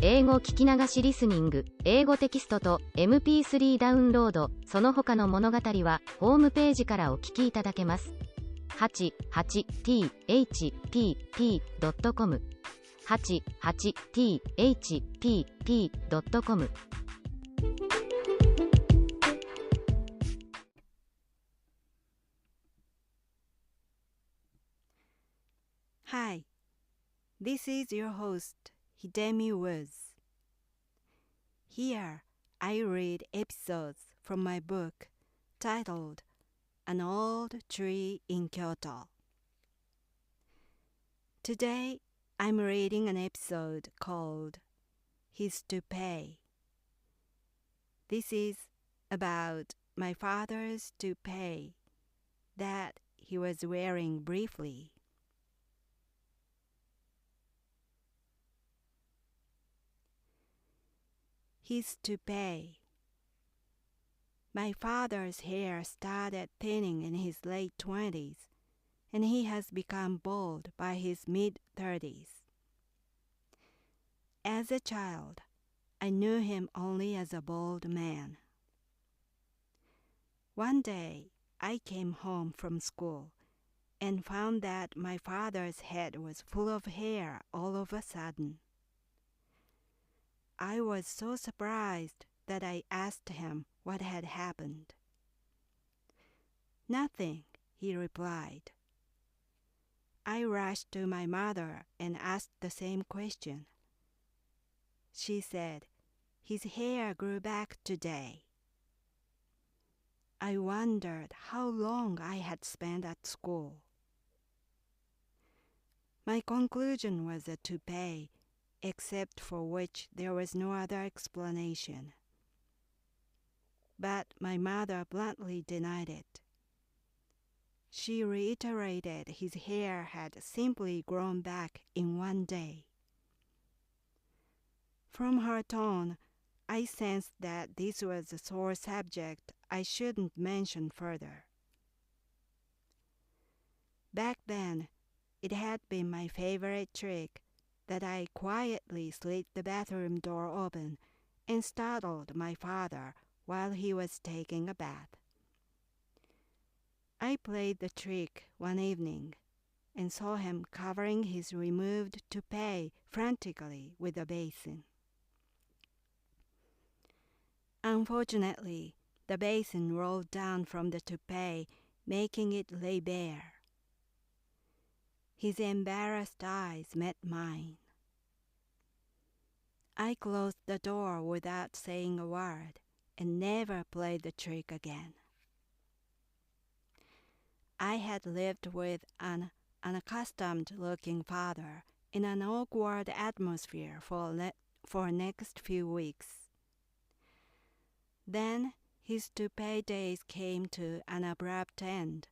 英語聞き流しリスニング、英語テキストと MP3 ダウンロード、その他の物語はホームページからお聞きいただけます。88thpp.com 88thpp.com Hi, this is your host, Hidemi Woods. Here, I read episodes from my book titled An Old Tree in Kyoto. Today, I'm reading an episode called His Toupee. This is about my father's toupee that he was wearing briefly. His toupee. My father's hair started thinning in his late 20s, and he has become bald by his mid-30s. As a child, I knew him only as a bald man. One day, I came home from school and found that my father's head was full of hair all of a sudden. I was so surprised that I asked him what had happened. "Nothing," he replied. I rushed to my mother and asked the same question. She said, "His hair grew back today." I wondered how long I had spent at school. My conclusion was a toupee, except for which there was no other explanation. But my mother bluntly denied it. She reiterated his hair had simply grown back in one day. From her tone, I sensed that this was a sore subject I shouldn't mention further. Back then, it had been my favorite trick that I quietly slit the bathroom door open and startled my father while he was taking a bath. I played the trick one evening and saw him covering his removed toupee frantically with a basin. Unfortunately, the basin rolled down from the toupee, making it lay bare. His embarrassed eyes met mine. I closed the door without saying a word and never played the trick again. I had lived with an unaccustomed-looking father in an awkward atmosphere for next few weeks. Then his toupee days came to an abrupt end,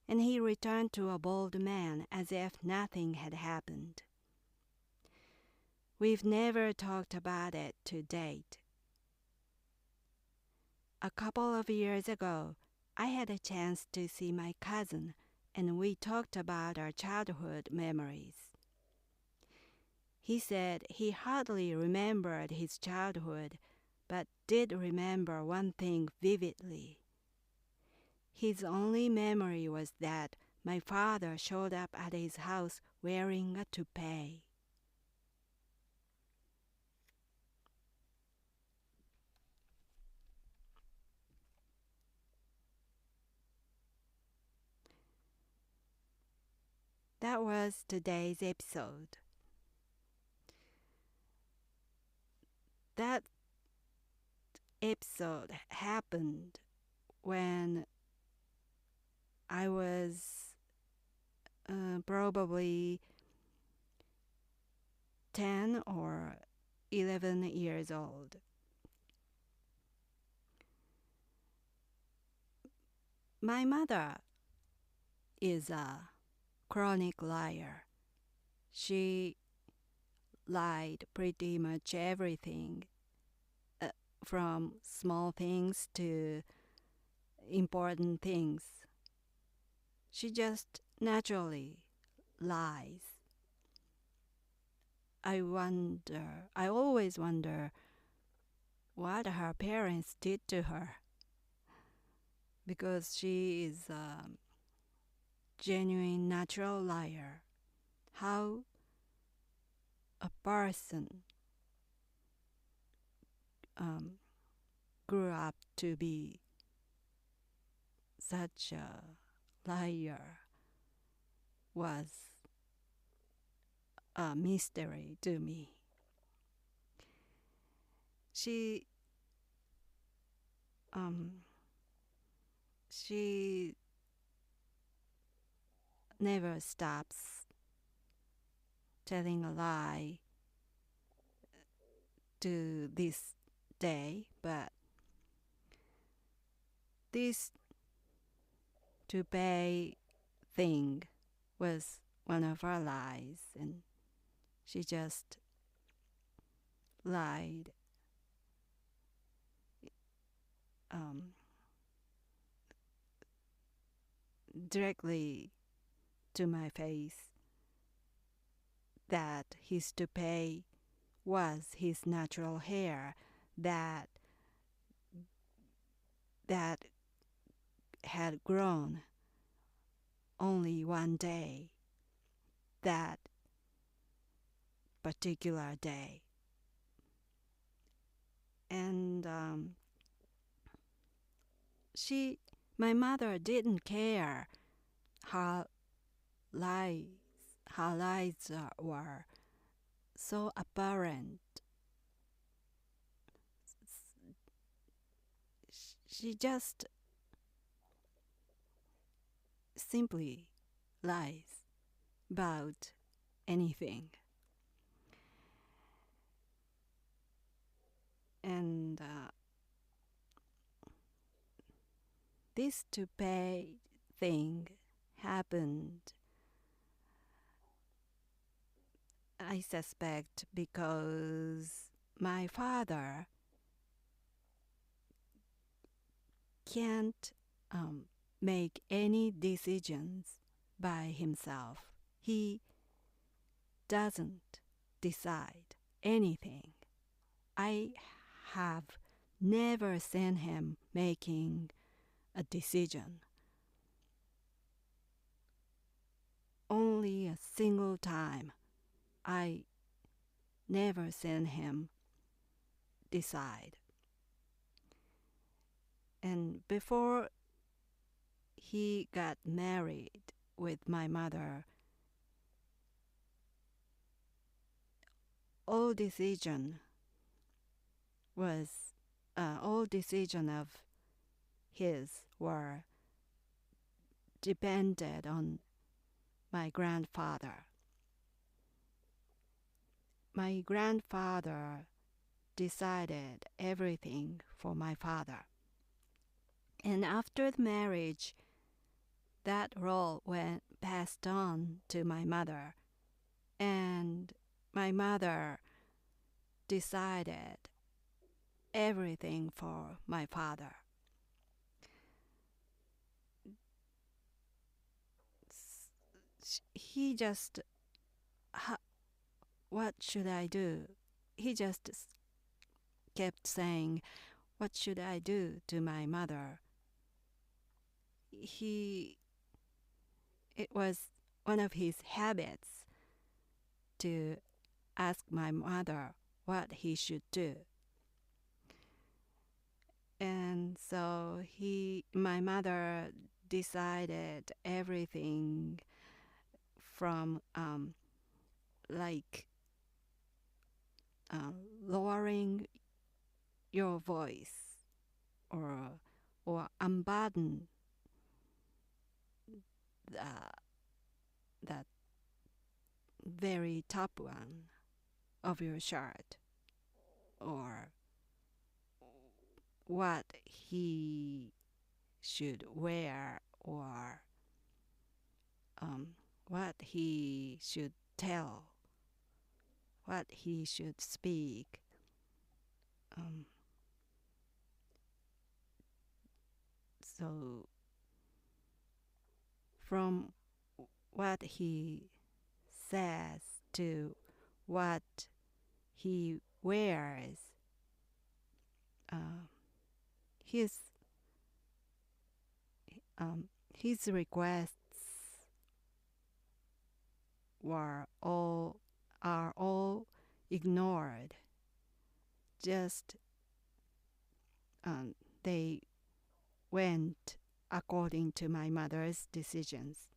and he returned to a bald man as if nothing had happened. We've never talked about it to date. A couple of years ago, I had a chance to see my cousin, and we talked about our childhood memories. He said he hardly remembered his childhood, but did remember one thing vividly. His only memory was that my father showed up at his house wearing a toupee. That was today's episode. That episode happened when I was probably 10 or 11 years old. My mother is a chronic liar. She lied pretty much everything, from small things to important things. She just naturally lies. I always wonder what her parents did to her, because she is a genuine natural liar. How a person grew up to be such a liar was a mystery to me. She never stops telling a lie to this day, but this toupee thing was one of her lies, and she just lied directly to my face that his toupee was his natural hair that had grown only one day, that particular day. And my mother didn't care her lies were so apparent. She just simply lies about anything. And this toupee thing happened, I suspect, because my father can't make any decisions by himself. He doesn't decide anything. I have never seen him making a decision. Only a single time I never seen him decide. And before he got married with my mother, all decision of his were depended on my grandfather. My grandfather decided everything for my father. And after the marriage, that role went passed on to my mother. And my mother decided everything for my father. He just, what should I do? He just kept saying, what should I do to my mother? It was one of his habits to ask my mother what he should do. And so my mother decided everything from lowering your voice or unbutton that very top one of your shirt, or what he should wear, or what he should tell, what he should speak. So from what he says to what he wears. His requests are all ignored. Just they went according to my mother's decisions.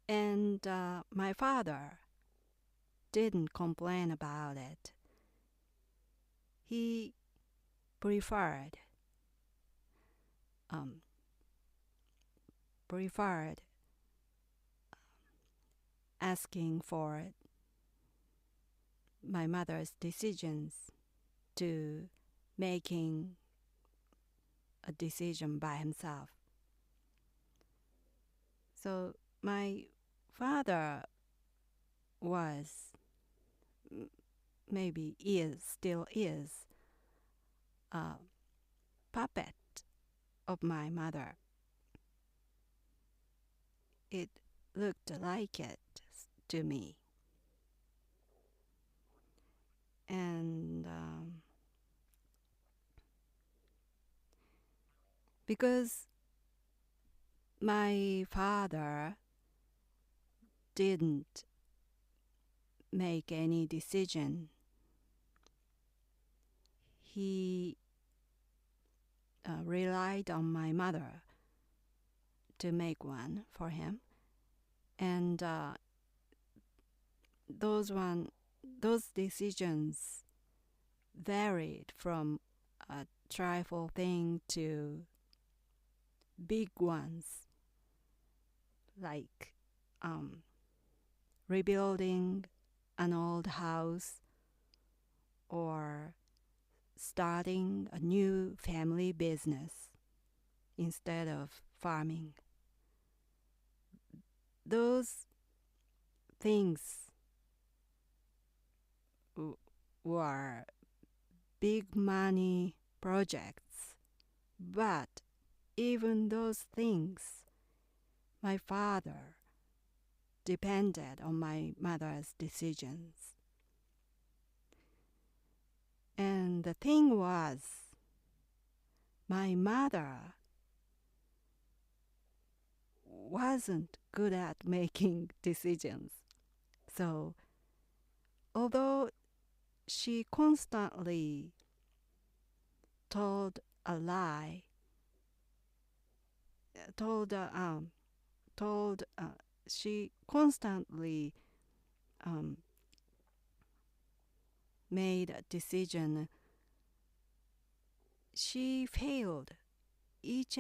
And my father didn't complain about it. He preferred asking for my mother's decisions to making a decision by himself. So my father was, still is, a puppet of my mother. It looked like it to me. And because my father didn't make any decision, he relied on my mother to make one for him. And those decisions varied from a trifle thing to big ones, like rebuilding an old house or starting a new family business instead of farming. Those things were big money projects, but even those things, my father depended on my mother's decisions. And the thing was, my mother wasn't good at making decisions. So, although she constantly told a lie, she constantly made a decision. She failed each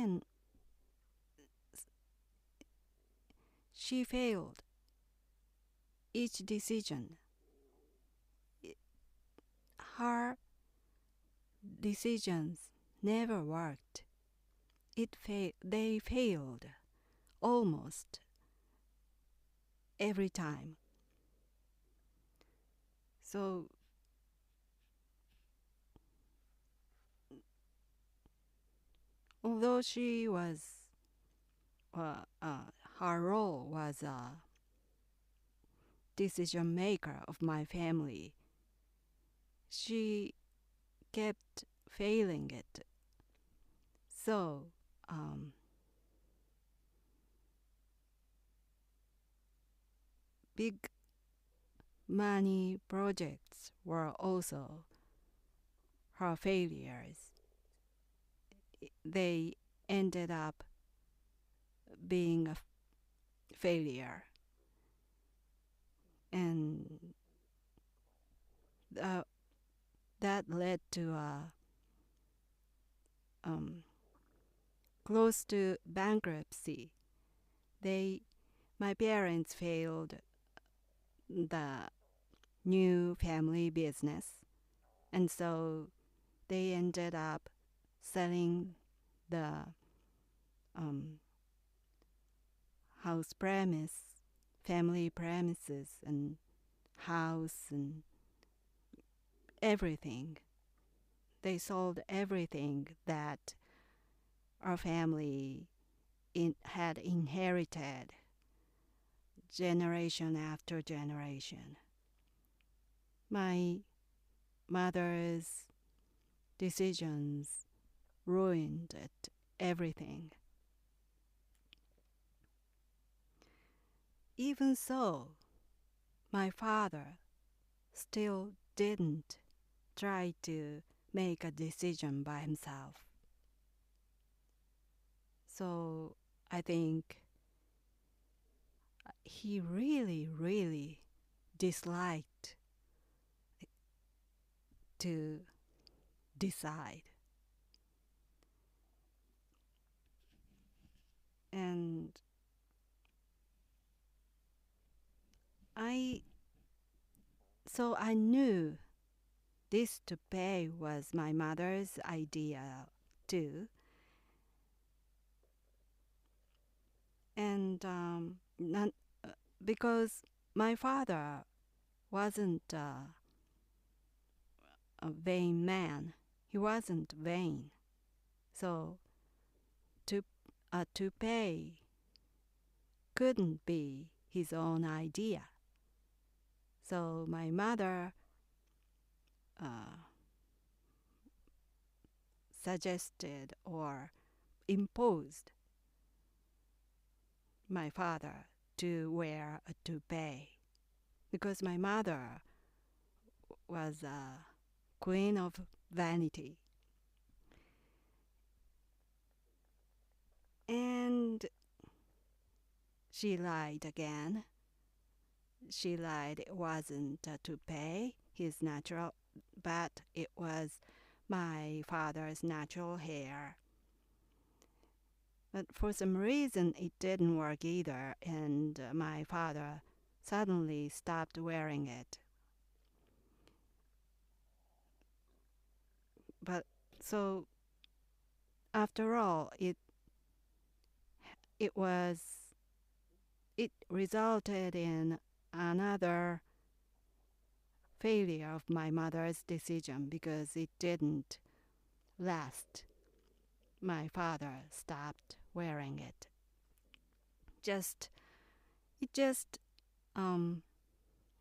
decision. Her decisions never worked. They failed almost every time. So although she was, her role was a decision maker of my family, she kept failing it. So big money projects were also her failures. They ended up being a failure. And that led to close to bankruptcy. My parents failed the new family business, and so they ended up selling the family premises and house and everything. They sold everything that our family had inherited. generation after generation. My mother's decisions ruined everything. Even so, my father still didn't try to make a decision by himself. So I think he really disliked to decide. And I knew this toupee was my mother's idea too. And because my father wasn't a vain man. He wasn't vain. So a toupee couldn't be his own idea. So my mother suggested or imposed my father to wear a toupee because my mother was a queen of vanity. And she lied again. She lied it wasn't a toupee, his natural, but it was my father's natural hair. But for some reason it didn't work either, and my father suddenly stopped wearing it. But so after all, it resulted in another failure of my mother's decision because it didn't last. My father stopped wearing it. It just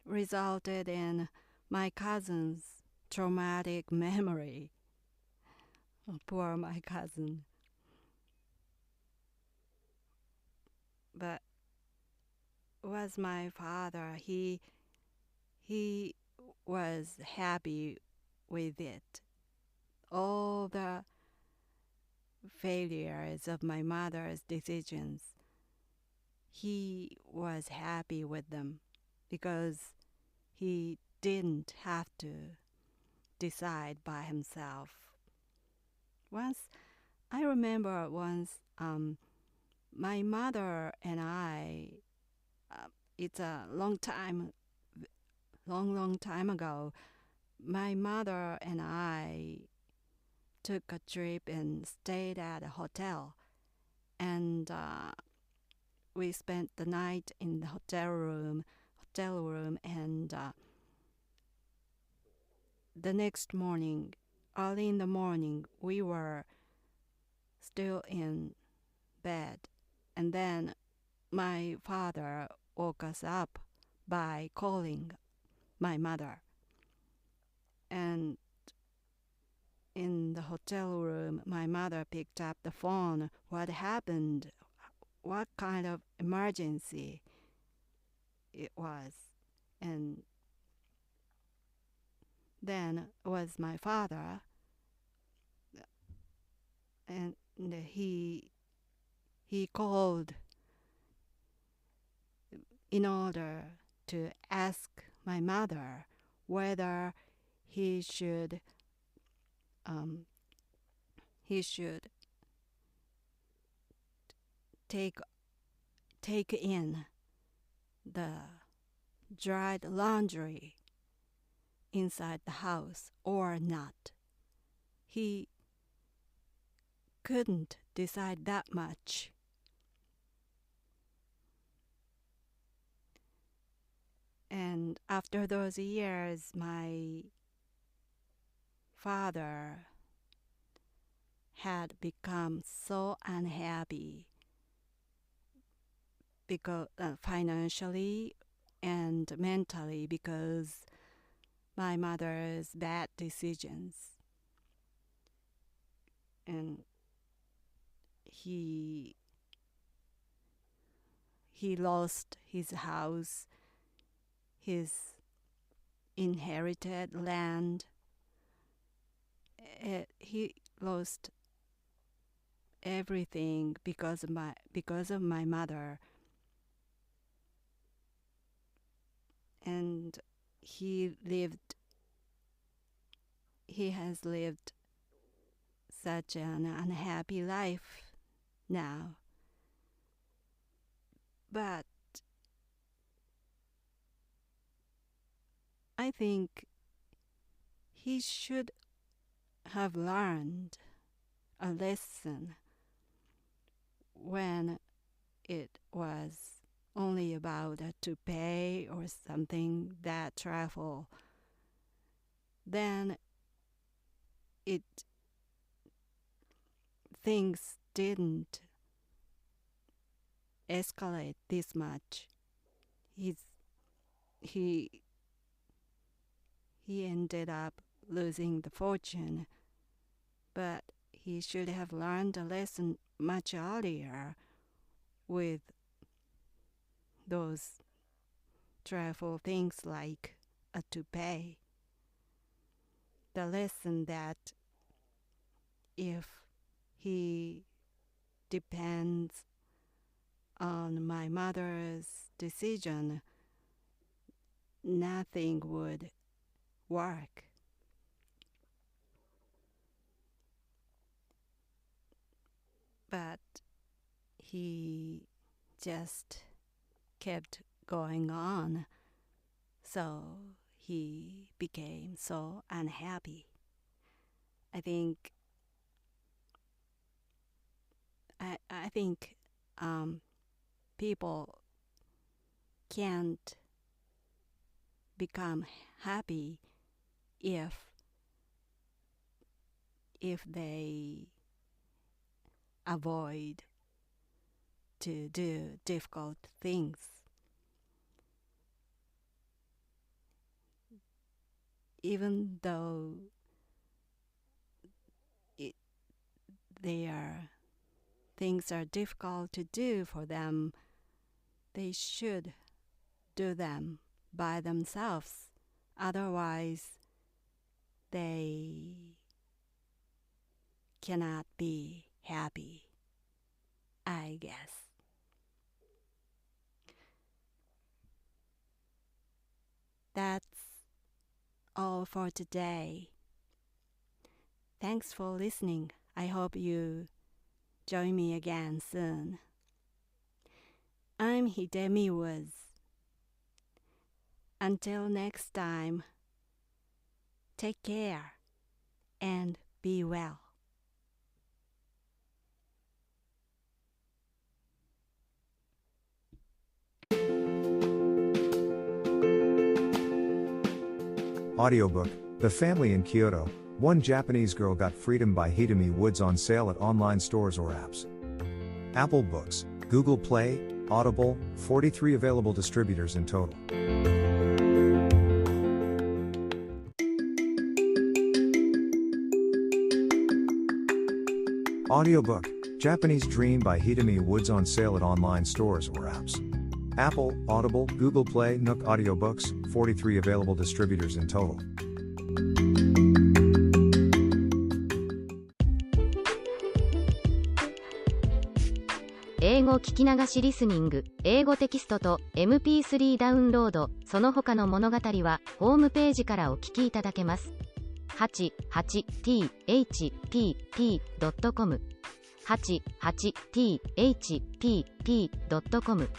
resulted in my cousin's traumatic memory. Oh, poor my cousin. But was my father, he was happy with it. All the failures of my mother's decisions, he was happy with them because he didn't have to decide by himself. I remember once my mother and I, it's a long time ago, my mother and I took a trip and stayed at a hotel. And we spent the night in the hotel room, and the next morning, early in the morning, we were still in bed. And then my father woke us up by calling my mother. And in the hotel room, my mother picked up the phone. What happened? What kind of emergency it was? And then it was my father, and he called in order to ask my mother whether he should take in the dried laundry inside the house or not. He couldn't decide that much. And after those years, my father had become so unhappy because financially and mentally because my mother's bad decisions. And he lost his house, his inherited land. He lost everything because of my mother. And he has lived such an unhappy life now. But I think he should have learned a lesson when it was only about a toupee or something that travel. Then things didn't escalate this much. He ended up losing the fortune, but he should have learned a lesson much earlier with those travel things like a toupee. The lesson that if he depends on my mother's decision, nothing would work. But he just kept going on, so he became so unhappy. I think people can't become happy if they avoid to do difficult things. Even though things are difficult to do for them, they should do them by themselves. Otherwise, they cannot be happy, I guess. That's all for today. Thanks for listening. I hope you join me again soon. I'm Hidemi Woods. Until next time, take care and be well. Audiobook, The Family in Kyoto, One Japanese Girl Got Freedom by Hidemi Woods on sale at online stores or apps. Apple Books, Google Play, Audible, 43 available distributors in total. Audiobook, Japanese Dream by Hidemi Woods on sale at online stores or apps. Apple, Audible, Google Play, Nook Audiobooks, 43 available distributors in total. 英語聞き流しリスニング、英語テキストと MP3 ダウンロード、その他の物語はホームページからお聞きいただけます。88thpp.com 88thpp.com